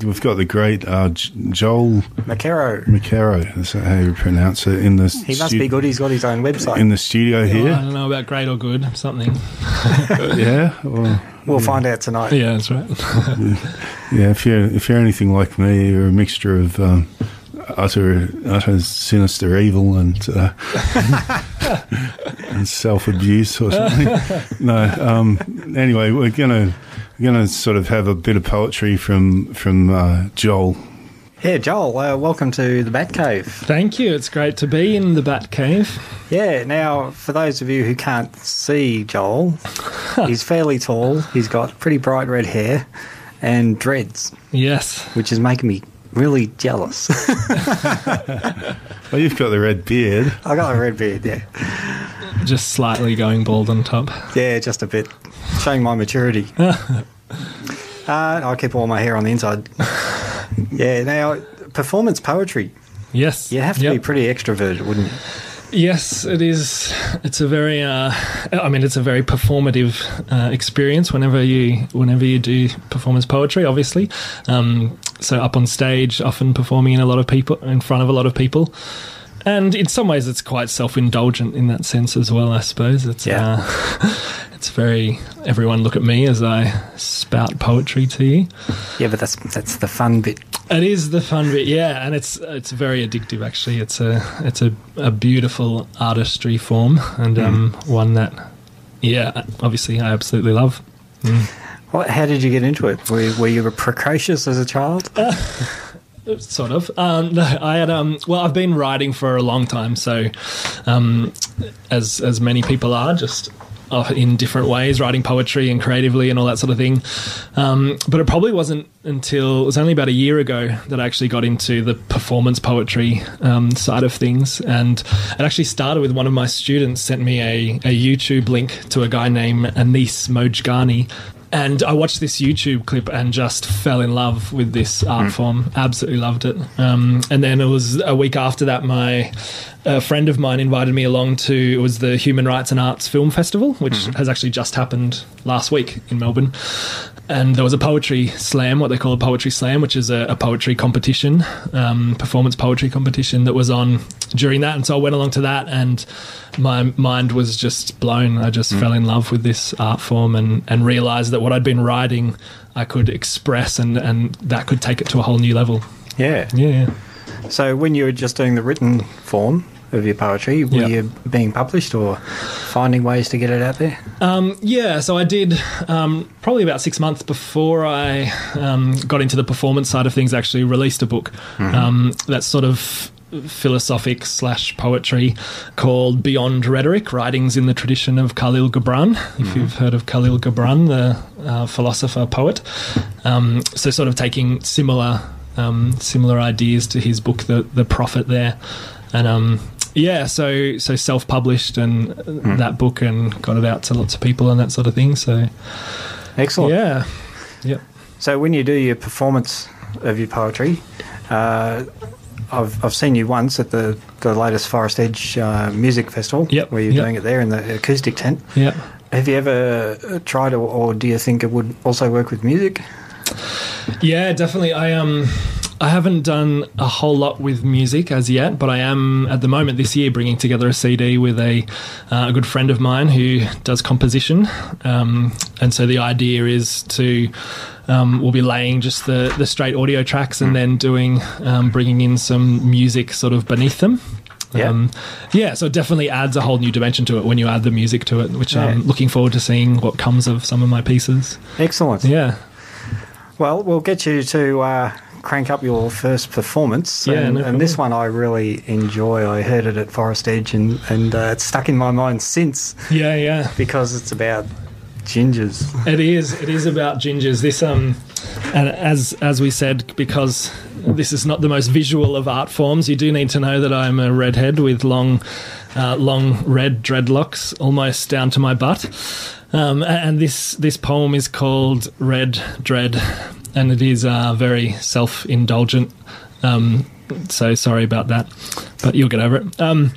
we've got the great Joel McKerrow. Is that how you pronounce it? He must be good. He's got his own website in the studio here. I don't know about great or good, something. Yeah, we'll find out tonight. Yeah, that's right. Yeah, if you're anything like me, you're a mixture of utter sinister evil and and self-abuse or something. No. Anyway, we're gonna sort of have a bit of poetry from Joel. Yeah, Joel, welcome to the Batcave. Thank you. It's great to be in the Batcave. Yeah, now, for those of you who can't see Joel, he's fairly tall, he's got pretty bright red hair and dreads. Yes. Which is making me really jealous. Well, you've got the red beard. I got a red beard, yeah. Just slightly going bald on top. Yeah, just a bit. Showing my maturity. I keep all my hair on the inside. Yeah, now, performance poetry. Yes. You have to be pretty extroverted, wouldn't you? Yes, it is. It's a very, it's a very performative experience whenever you do performance poetry, obviously. So up on stage, often performing in front of a lot of people. And in some ways, it's quite self-indulgent in that sense as well, I suppose. It's it's very, everyone look at me as I spout poetry to you. Yeah, but that's the fun bit. It is the fun bit, yeah, and it's very addictive. Actually, it's a beautiful artistry form, and one that, obviously I absolutely love. Well, how did you get into it? Were you precocious as a child? Sort of. No, I had. I've been writing for a long time, so as many people are, just in different ways, writing poetry and creatively and all that sort of thing. But it probably wasn't until it was only about a year ago that I actually got into the performance poetry side of things. And it actually started with one of my students sent me a YouTube link to a guy named Anis Mojgani. And I watched this YouTube clip and just fell in love with this art form. Absolutely loved it. And then it was a week after that, a friend of mine invited me along to, it was the Human Rights and Arts Film Festival, which has actually just happened last week in Melbourne. And there was a poetry slam, what they call a poetry slam, which is a poetry competition, performance poetry competition that was on during that. And so I went along to that and my mind was just blown. I just fell in love with this art form and realised that what I'd been writing I could express and that could take it to a whole new level. Yeah. Yeah. So when you were just doing the written form of your poetry, were you being published or finding ways to get it out there? So I did probably about 6 months before I got into the performance side of things, actually released a book that's sort of philosophic / poetry called Beyond Rhetoric, Writings in the Tradition of Khalil Gibran, if you've heard of Khalil Gibran, the philosopher poet. So sort of taking similar ideas to his book, The Prophet there. And so self-published and that book and got it out to lots of people and that sort of thing. So excellent. Yeah. Yep. So when you do your performance of your poetry, I've seen you once at the latest Forest Edge Music Festival, where you're doing it there in the acoustic tent. Yeah. Have you ever tried or do you think it would also work with music? Yeah, definitely. I haven't done a whole lot with music as yet, but I am at the moment this year bringing together a CD with a good friend of mine who does composition, and so the idea is to we'll be laying just the straight audio tracks and then doing bringing in some music sort of beneath them. So it definitely adds a whole new dimension to it when you add the music to it, which I'm looking forward to seeing what comes of some of my pieces. Excellent. Yeah. Well, we'll get you to crank up your first performance. And this one I really enjoy. I heard it at Forest Edge and it's stuck in my mind since. Yeah. Because it's about gingers. It is about gingers. This and as we said, because this is not the most visual of art forms, you do need to know that I'm a redhead with long red dreadlocks almost down to my butt. And this poem is called Red Dread, and it is very self-indulgent. So sorry about that, but you'll get over it.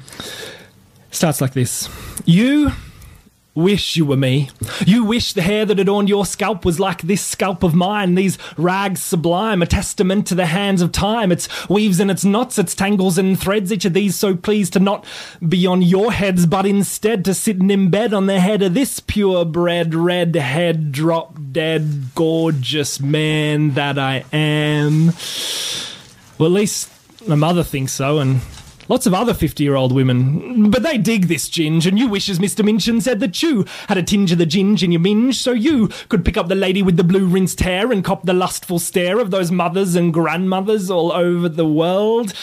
Starts like this. You wish you were me. You wish the hair that adorned your scalp was like this scalp of mine, these rags sublime, a testament to the hands of time. Its weaves and its knots, its tangles and threads, each of these so pleased to not be on your heads, but instead to sit and embed on the head of this purebred, red head, drop dead, gorgeous man that I am. Well, at least my mother thinks so, and lots of other 50-year-old women. But they dig this ginge, and you wish, as Mr. Minchin said, that you had a tinge of the ginge in your minge, so you could pick up the lady with the blue rinsed hair and cop the lustful stare of those mothers and grandmothers all over the world.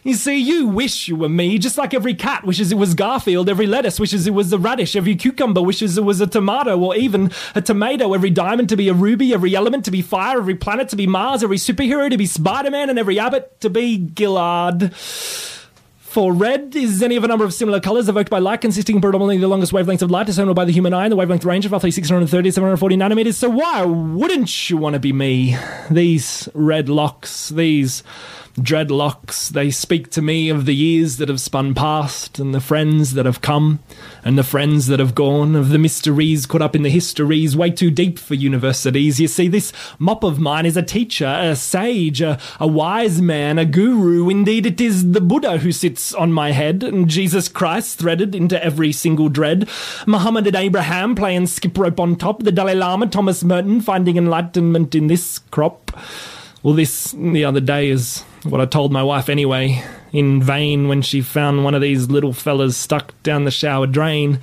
You see, you wish you were me, just like every cat wishes it was Garfield, every lettuce wishes it was a radish, every cucumber wishes it was a tomato, or even a tomato, every diamond to be a ruby, every element to be fire, every planet to be Mars, every superhero to be Spider-Man, and every abbot to be Gillard. For red is any of a number of similar colours evoked by light, consisting predominantly of the longest wavelengths of light discernible by the human eye, and the wavelength range of roughly 630 to 740 nanometers. So why wouldn't you want to be me? These red locks, these dreadlocks, they speak to me of the years that have spun past, and the friends that have come, and the friends that have gone, of the mysteries caught up in the histories, way too deep for universities. You see, this mop of mine is a teacher, a sage, a wise man, a guru. Indeed, it is the Buddha who sits on my head, and Jesus Christ threaded into every single dread, Muhammad and Abraham playing skip rope on top, the Dalai Lama, Thomas Merton finding enlightenment in this crop. Well, this the other day is what I told my wife anyway, in vain, when she found one of these little fellas stuck down the shower drain.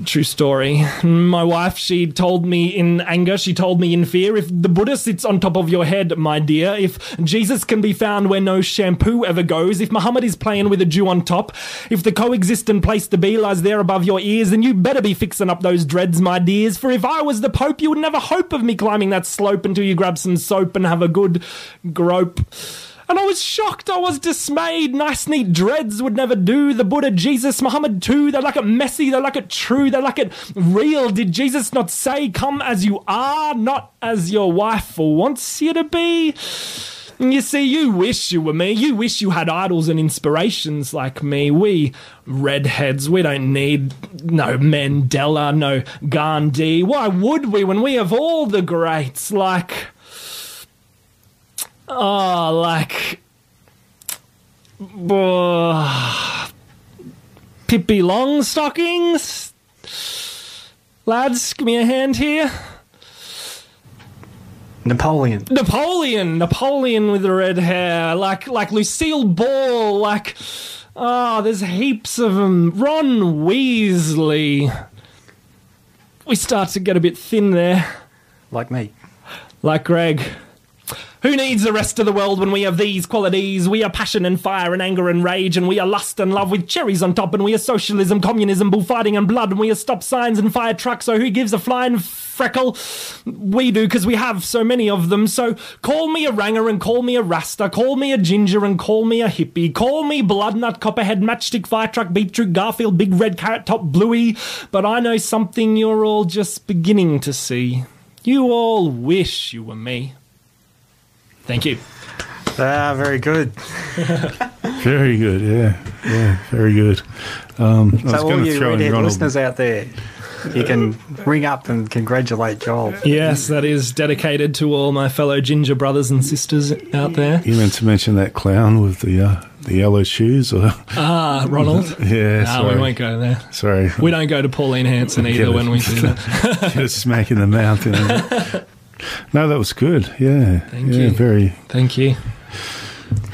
True story. My wife, she told me in anger, she told me in fear, if the Buddha sits on top of your head, my dear, if Jesus can be found where no shampoo ever goes, if Muhammad is playing with a Jew on top, if the coexistent place to be lies there above your ears, then you better be fixing up those dreads, my dears, for if I was the Pope, you would never hope of me climbing that slope until you grab some soap and have a good grope. And I was shocked, I was dismayed. Nice neat dreads would never do. The Buddha, Jesus, Muhammad too, they like it messy, they like it true, they like it real. Did Jesus not say, come as you are, not as your wife wants you to be? You see, you wish you were me. You wish you had idols and inspirations like me. We redheads, we don't need no Mandela, no Gandhi. Why would we when we have all the greats like... Pippi Longstockings? Lads, give me a hand here. Napoleon with the red hair, like Lucille Ball, there's heaps of them. Ron Weasley. We start to get a bit thin there. Like me. Like Greg. Who needs the rest of the world when we have these qualities? We are passion and fire and anger and rage, and we are lust and love with cherries on top, and we are socialism, communism, bullfighting and blood, and we are stop signs and fire trucks, so who gives a flying freckle? We do, because we have so many of them. So call me a ranger and call me a rasta, call me a ginger and call me a hippie, call me bloodnut, copperhead, matchstick, fire truck, beetroot, Garfield, big red carrot top, bluey, but I know something you're all just beginning to see. You all wish you were me. Thank you. Very good. Very good, yeah, very good. So all you redhead listeners out there, you can ring up and congratulate Joel. Yes, that is dedicated to all my fellow ginger brothers and sisters out there. You meant to mention that clown with the yellow shoes? Or? Ronald? Yeah, sorry. We won't go there. Sorry. We don't go to Pauline Hanson either when we do that. Get a smack in the mouth. No, that was good. Yeah. Thank you. Thank you.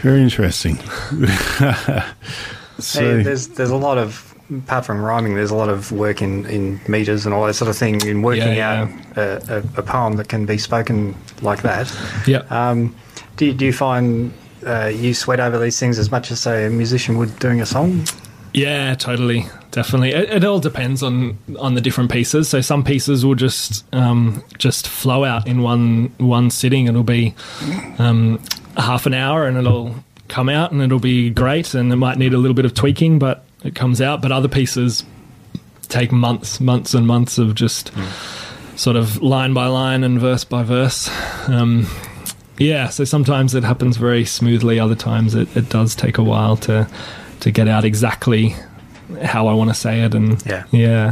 Very interesting. So, there's a lot of, apart from rhyming, there's a lot of work in meters and all that sort of thing in working out a poem that can be spoken like that. Yeah. Do you find you sweat over these things as much as, say, a musician would doing a song? Yeah, totally, definitely. It all depends on the different pieces. So some pieces will just flow out in one sitting. It'll be half an hour, and it'll come out, and it'll be great. And it might need a little bit of tweaking, but it comes out. But other pieces take months and months of just sort of line by line and verse by verse. So sometimes it happens very smoothly. Other times it does take a while to get out exactly how I want to say it. And yeah.